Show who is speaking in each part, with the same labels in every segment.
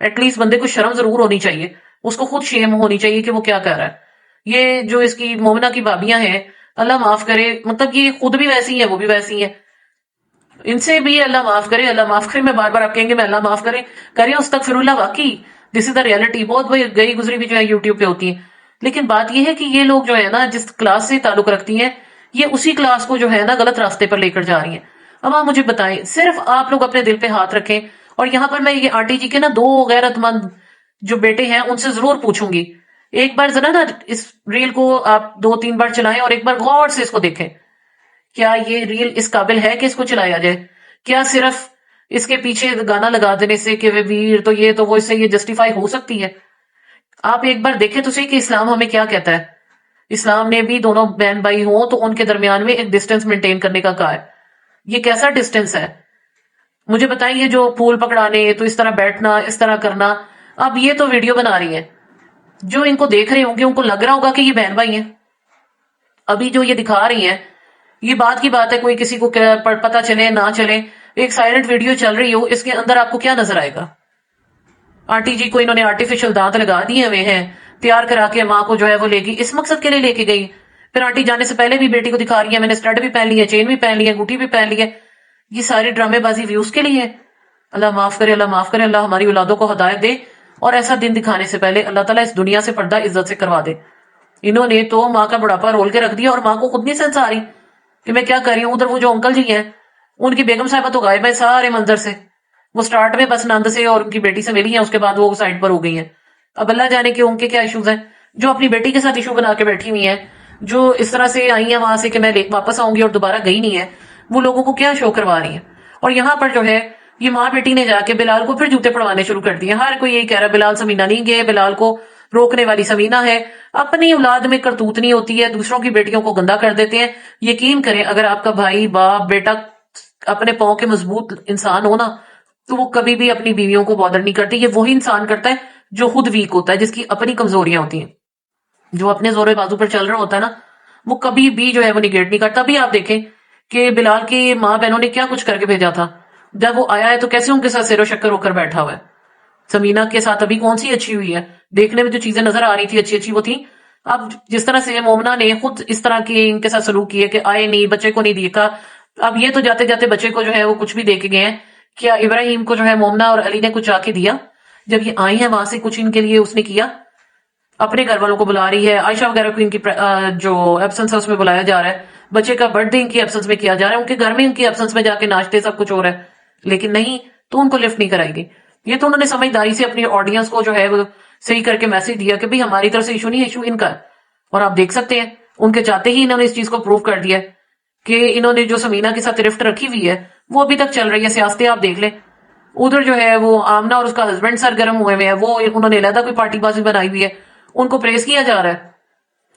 Speaker 1: At least بندے کو شرم ضرور ہونی چاہیے، اس کو خود شیم ہونی چاہیے کہ وہ کیا کر رہا ہے۔ یہ جو اس کی مومنہ کی بابیاں ہیں، اللہ معاف کرے، مطلب یہ خود بھی ویسی ہیں، وہ بھی ویسی ہیں، ان سے بھی اللہ معاف کرے، اللہ معاف کرے۔ میں بار بار آپ کہیں گے میں اللہ معاف کرے استغفر اللہ، واقعی دس از دا ریالٹی۔ بہت گئی گزری بھی جو ہے یوٹیوب پہ ہوتی ہیں، لیکن بات یہ ہے کہ یہ لوگ جو ہے نا جس کلاس سے تعلق رکھتی ہیں، یہ اسی کلاس کو جو ہے نا غلط راستے پر لے کر جا رہی ہیں۔ اب آپ مجھے بتائیں، صرف آپ لوگ اپنے دل پہ ہاتھ رکھیں، اور یہاں پر میں یہ آنٹی جی کے نا 2 غیرت مند جو بیٹے ہیں ان سے ضرور پوچھوں گی، ایک بار ذرا نا اس ریل کو آپ 2-3 بار چلائیں اور ایک بار غور سے اس کو دیکھیں، کیا یہ ریل اس قابل ہے کہ اس کو چلایا جائے؟ کیا صرف اس کے پیچھے گانا لگا دینے سے کہ وہ ویر تو یہ تو وہ، اس سے یہ جسٹیفائی ہو سکتی ہے؟ آپ ایک بار دیکھیں تو صحیح کہ اسلام ہمیں کیا کہتا ہے۔ اسلام نے بھی دونوں بہن بھائی ہوں تو ان کے درمیان میں ایک ڈسٹینس مینٹین کرنے کا کہا ہے۔ یہ کیسا ڈسٹینس ہے؟ مجھے بتائیں، یہ جو پھول پکڑانے تو اس طرح بیٹھنا، اس طرح کرنا، اب یہ تو ویڈیو بنا رہی ہیں، جو ان کو دیکھ رہے ہوں گے ان کو لگ رہا ہوگا کہ یہ بہن بھائی ہیں۔ ابھی جو یہ دکھا رہی ہیں، یہ بات کی بات ہے، کوئی کسی کو پتا چلے نہ چلے، ایک سائلنٹ ویڈیو چل رہی ہو، اس کے اندر آپ کو کیا نظر آئے گا؟ آنٹی جی کو انہوں نے آرٹیفیشل دانت لگا دیے ہوئے ہیں، تیار کرا کے ماں کو جو ہے وہ لے گی، اس مقصد کے لیے لے کے گئی۔ پھر آنٹی جانے سے پہلے بھی بیٹی کو دکھا رہی ہے میں نے اسٹڈ بھی پہن لی ہے، چین بھی پہن لی ہے، انگوٹھی بھی پہن لی ہے۔ یہ ساری ڈرامے بازی ویوز کے لیے ہے۔ اللہ معاف کرے، اللہ معاف کرے، اللہ ہماری اولادوں کو ہدایت دے، اور ایسا دن دکھانے سے پہلے اللہ تعالیٰ اس دنیا سے پردہ عزت سے کروا دے۔ انہوں نے تو ماں کا بڑھاپا رول کے رکھ دیا، اور ماں کو خود نہیں سینس آ رہی کہ میں کیا کر رہی ہوں۔ ادھر وہ جو انکل جی ہیں، ان کی بیگم صاحبہ تو غائب ہے سارے منظر سے، وہ سٹارٹ میں بس نند سے اور ان کی بیٹی سے ملی ہیں، اس کے بعد وہ سائڈ پر ہو گئی ہیں۔ اب اللہ جانے کہ ان کے کیا ایشوز ہیں، جو اپنی بیٹی کے ساتھ ایشو بنا کے بیٹھی ہوئی ہیں، جو اس طرح سے آئی ہیں وہاں سے کہ میں واپس آؤں گی اور دوبارہ گئی نہیں ہے، وہ لوگوں کو کیا شو کروا رہی ہیں۔ اور یہاں پر جو ہے یہ ماں بیٹی نے جا کے بلال کو پھر جوتے پڑوانے شروع کر دیے۔ ہر کوئی یہی کہہ رہا ہے بلال سمینہ نہیں گئے، بلال کو روکنے والی سمینہ ہے۔ اپنی اولاد میں کرتوت نہیں ہوتی ہے، دوسروں کی بیٹیوں کو گندا کر دیتے ہیں۔ یقین کریں اگر آپ کا بھائی باپ بیٹا اپنے پاؤں کے مضبوط انسان ہو نا، تو وہ کبھی بھی اپنی بیویوں کو بادر نہیں کرتی۔ یہ وہی انسان کرتا ہے جو خود ویک ہوتا ہے، جس کی اپنی کمزوریاں ہوتی ہیں، جو اپنے زور بازو پر چل رہا ہوتا ہے نا، وہ کبھی بھی جو ہے وہ نگیٹ نہیں کرتا۔ بھی آپ دیکھیں کہ بلال کی ماں بہنوں نے کیا کچھ کر کے بھیجا تھا، جب وہ آیا ہے تو کیسے ان کے ساتھ سیر و شکر ہو کر بیٹھا ہوا ہے۔ سمینہ کے ساتھ ابھی کون سی اچھی ہوئی ہے؟ دیکھنے میں جو چیزیں نظر آ رہی تھی اچھی اچھی وہ تھی۔ اب جس طرح سے مومنہ نے خود اس طرح کی ان کے ساتھ سلوک کیے کہ آئے نہیں، بچے کو نہیں دیکھا، اب یہ تو جاتے جاتے بچے کو جو ہے وہ کچھ بھی دے کے گئے ہیں۔ کیا ابراہیم کو جو ہے مومنہ اور علی نے کچھ آ کے دیا؟ جب یہ آئی ہیں وہاں سے کچھ ان کے لیے اس نے کیا؟ اپنے گھر والوں کو بلا رہی ہے، عائشہ وغیرہ کو ان کی جو ایبسنس ہے اس میں بلایا جا رہا ہے، بچے کا برتھ ڈے ان کی ایبسنس میں کیا جا رہا ہے، ان کے گھر میں ان کی ایبسنس میں جا کے ناشتے سب کچھ ہو رہا ہے، لیکن نہیں تو ان کو لفٹ نہیں کرائے گی۔ یہ تو انہوں نے سمجھداری سے اپنی آڈینس کو جو ہے وہ صحیح کر کے میسج دیا کہ بھئی ہماری طرف سے ایشو نہیں، ایشو ان کا ہے۔ اور آپ دیکھ سکتے ہیں ان کے چاہتے ہی انہوں نے اس چیز کو پروف کر دیا کہ انہوں نے جو سمینہ کے ساتھ رفٹ رکھی ہوئی ہے وہ ابھی تک چل رہی ہے۔ سیاستیں آپ دیکھ لیں، ادھر جو ہے وہ آمنہ اور اس کا ہسبینڈ سرگرم ہوئے ہیں، وہ انہوں نے علیحدہ کوئی پارٹی بازی بنائی ہوئی ہے، ان کو پریز کیا جا رہا ہے،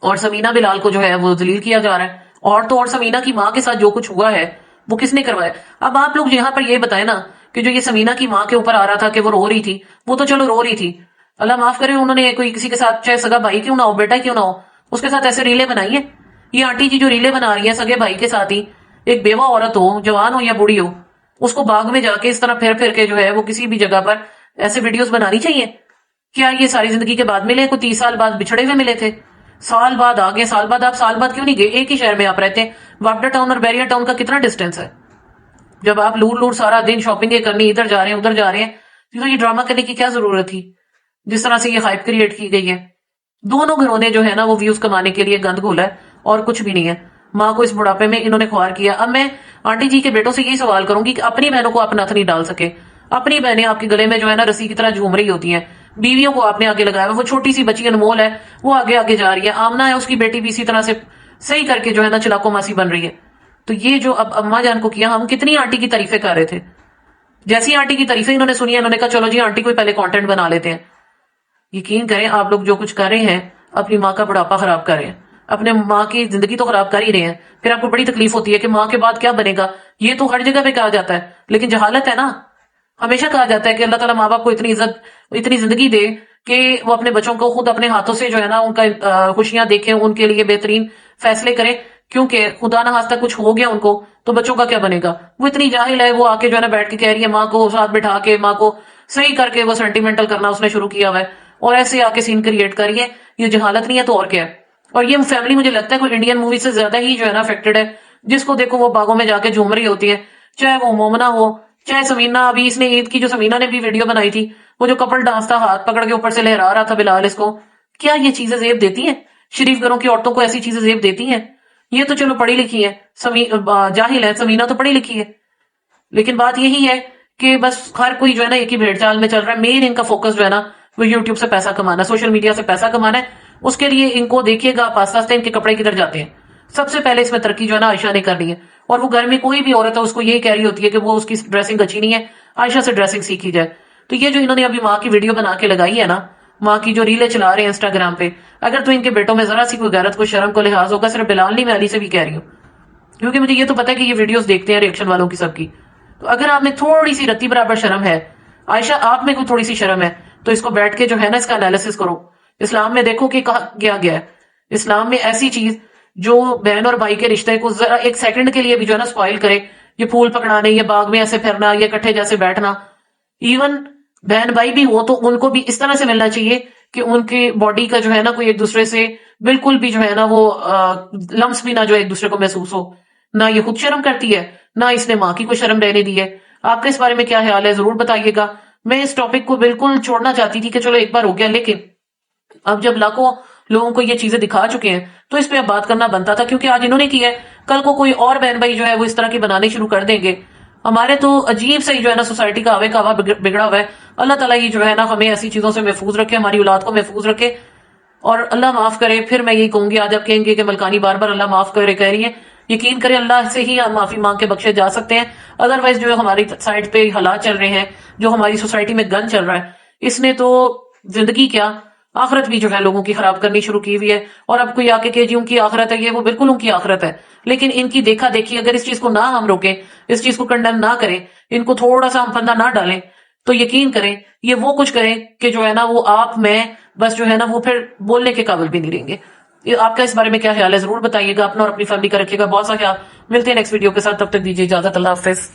Speaker 1: اور سمینہ بلال کو جو ہے وہ ذلیل کیا جا رہا ہے۔ اور تو اور سمینہ کی ماں کے ساتھ جو کچھ ہوا ہے وہ کس نے کروایا؟ اب آپ لوگ یہاں پر یہ بتائیں نا کہ جو یہ سمینہ کی ماں کے اوپر آ رہا تھا کہ وہ رو رہی تھی، وہ تو چلو رو رہی تھی، اللہ معاف کرے، انہوں نے کوئی کسی کے ساتھ چاہے سگا بھائی کیوں نہ ہو، بیٹا کیوں نہ ہو، اس کے ساتھ ایسے ریلیں بنائی ہیں۔ یہ آنٹی جی جو ریلیں بنا رہی ہیں سگے بھائی کے ساتھ ہی، ایک بیوہ عورت ہو، جوان ہو یا بوڑھی ہو، اس کو باغ میں جا کے اس طرح پھر پھر کے جو ہے وہ کسی بھی جگہ پر ایسے ویڈیوز بنانی چاہیے؟ کیا یہ ساری زندگی کے بعد ملے؟ کوئی 30 سال بعد بچھڑے ہوئے ملے تھے، سال بعد آگے، سال بعد آپ سال بعد کیوں نہیں گئے؟ ایک ہی شہر میں آپ رہتے ہیں، واپڈا ٹاؤن اور بیریا ٹاؤن کا کتنا ڈسٹینس ہے؟ جب آپ لور لور سارا دن شاپنگ کرنی، ادھر جا رہے ہیں ادھر جا رہے ہیں، تو یہ ڈرامہ کرنے کی کیا ضرورت تھی؟ جس طرح سے یہ ہائپ کریٹ کی گئی ہے، دونوں گھروں نے جو ہے نا وہ ویوز کمانے کے لیے گند گھولا ہے اور کچھ بھی نہیں ہے۔ ماں کو اس بڑھاپے میں انہوں نے خوار کیا۔ اب میں آنٹی جی کے بیٹوں سے یہی سوال کروں گی کہ اپنی بہنوں کو آپ نتھ نہیں ڈال سکے، اپنی بہنیں آپ کے گلے میں جو ہے نا رسی کی طرح جھوم رہی ہوتی ہیں، بیویوں کو آپ نے آگے لگایا، وہ چھوٹی سی بچی انمول ہے وہ آگے آگے جا رہی ہے، آمنہ ہے اس کی بیٹی بھی اسی طرح سے صحیح کر کے جو ہے نا چلاکو ماسی بن رہی ہے۔ تو یہ جو اب اماں جان کو کیا، ہم کتنی آنٹی کی تعریفیں کر رہے تھے، جیسی آنٹی کی تعریفیں انہوں نے سنی، انہوں نے کہا چلو جی آنٹی کو پہلے کانٹینٹ بنا لیتے ہیں۔ یقین کریں آپ لوگ جو کچھ کر رہے ہیں اپنی ماں کا بڑھاپا خراب کر رہے ہیں، اپنے ماں کی زندگی تو خراب کر ہی رہے ہیں، پھر آپ کو بڑی تکلیف ہوتی ہے کہ ماں کے بعد کیا بنے گا۔ یہ تو ہر جگہ پہ کہا جاتا ہے، لیکن جہالت ہے نا۔ ہمیشہ کہا جاتا ہے کہ اللہ تعالیٰ ماں باپ کو اتنی عزت، اتنی زندگی دے کہ وہ اپنے بچوں کو خود اپنے ہاتھوں سے جو ہے نا ان کا خوشیاں دیکھیں، ان کے لیے بہترین فیصلے کریں، کیونکہ خدا نہ خواستہ کچھ ہو گیا ان کو تو بچوں کا کیا بنے گا۔ وہ اتنی جاہل ہے، وہ آ کے جو ہے نا بیٹھ کے کہہ رہی ہے ماں کو ساتھ بٹھا کے، ماں کو صحیح کر کے وہ سینٹیمنٹل کرنا اس نے شروع کیا ہوا ہے اور ایسے آ کے سین کریٹ کریے. یہ جہالت نہیں ہے تو اور کیا ہے. اور یہ فیملی مجھے لگتا ہے کوئی انڈین مووی سے زیادہ ہی جو ہے نا افیکٹڈ ہے. جس کو دیکھو وہ باغوں میں جا کے جھوم رہی ہوتی ہے, چاہے وہ مومنا ہو چاہے سمینا. ابھی اس نے عید کی جو سمینا نے بھی ویڈیو بنائی تھی, وہ جو کپل ڈانس تھا, ہاتھ پکڑ کے اوپر سے لہرا رہا تھا بلال اس کو. کیا یہ چیزیں زیب دیتی ہیں؟ شریف گھروں کی عورتوں کو ایسی چیزیں زیب دیتی ہیں؟ یہ تو چلو پڑھی لکھی ہے, جاہل ہے, سمینا تو پڑھی لکھی ہے. لیکن بات یہی ہے کہ بس ہر کوئی جو ہے نا ایک ہی بھیڑ چال میں چل رہا ہے. مین ان کا فوکس جو ہے نا وہ یوٹیوب سے پیسہ کمانا ہے, سوشل میڈیا سے پیسہ کمانا ہے. اس کے لیے ان کو دیکھیے گا آستے آستے ان کے کپڑے کدھر جاتے ہیں. سب سے پہلے اس میں ترقی جو ہے نا عائشہ نے کرنی ہے. اور وہ گھر میں کوئی بھی عورت ہے اس کو یہی کہہ رہی ہوتی ہے کہ وہ اس کی ڈریسنگ اچھی نہیں ہے, عائشہ سے ڈریسنگ سیکھی جائے. تو یہ جو انہوں نے ابھی ماں کی ویڈیو بنا کے لگائی ہے نا, ماں کی جو ریلیں چلا رہے ہیں انسٹاگرام پہ, اگر تو ان کے بیٹوں میں ذرا سی کوئی غیرت کو شرم کو لحاظ ہوگا, صرف بلال نہیں میں علی سے بھی کہہ رہی ہوں, کیونکہ مجھے یہ تو پتا ہے کہ یہ ویڈیوز دیکھتے ہیں ریئیکشن والوں کی سب کی. تو اگر آپ میں تھوڑی سی رتی برابر شرم ہے, عائشہ آپ میں کوئی تھوڑی سی شرم ہے, تو اس کو بیٹھ کے جو ہے نا اس کا انالیسس کرو. اسلام میں دیکھو کہ کہا گیا ہے. اسلام میں ایسی چیز جو بہن اور بھائی کے رشتے کو ذرا ایک سیکنڈ کے لیے بھی جو ہے نا اسپائل کرے, یہ پھول پکڑانے, یہ باغ میں ایسے پھرنا, یہ کٹھے جیسے بیٹھنا. ایون بہن بھائی بھی ہو تو ان کو بھی اس طرح سے ملنا چاہیے کہ ان کی باڈی کا جو ہے نا کوئی ایک دوسرے سے بالکل بھی جو ہے نا وہ لمس بھی نہ جو ایک دوسرے کو محسوس ہو. نہ یہ خود شرم کرتی ہے, نہ اس نے ماں کی کوئی شرم رہنے دی ہے. آپ کا اس بارے میں کیا خیال ہے ضرور بتائیے گا. میں اس ٹاپک کو بالکل چھوڑنا چاہتی تھی کہ چلو ایک بار ہو گیا, لیکن اب جب لاکھوں لوگوں کو یہ چیزیں دکھا چکے ہیں تو اس پہ اب بات کرنا بنتا تھا, کیونکہ آج انہوں نے کی ہے, کل کو کوئی اور بہن بھائی جو ہے وہ اس طرح کی بنانے شروع کر دیں گے. ہمارے تو عجیب سے جو ہے نا سوسائٹی کا آوے کا ہوا بگڑا ہوا ہے. اللہ تعالیٰ یہ جو ہے نا ہمیں ایسی چیزوں سے محفوظ رکھے, ہماری اولاد کو محفوظ رکھے, اور اللہ معاف کرے. پھر میں یہی کہوں گی, آج آپ کہیں گے کہ ملکانی بار بار اللہ معاف کرے کہہ رہی ہیں, یقین کریں اللہ سے ہی ہم معافی مانگ کے بخشے جا سکتے ہیں. ادروائز جو ہماری سائڈ پہ حالات چل رہے ہیں, جو ہماری سوسائٹی میں گن چل رہا ہے, اس نے تو زندگی کیا آخرت بھی جو ہے لوگوں کی خراب کرنی شروع کی ہوئی ہے. اور اب کوئی آ کے کہ جی ان کی آخرت ہے, یہ وہ بالکل ان کی آخرت ہے, لیکن ان کی دیکھا دیکھی اگر اس چیز کو نہ ہم روکیں, اس چیز کو کنڈیم نہ کریں, ان کو تھوڑا سا ہم پردہ نہ ڈالیں, تو یقین کریں یہ وہ کچھ کریں کہ جو ہے نا وہ آپ میں بس جو ہے نا وہ پھر بولنے کے قابل بھی نہیں رہیں گے. آپ کا اس بارے میں کیا خیال ہے ضرور بتائیے گا. اپنا اور اپنی فیملی کا رکھیے گا بہت سا خیال. ملتے ہیں نیکسٹ ویڈیو کے ساتھ, تب تک دیجیے اجازت. اللہ حافظ.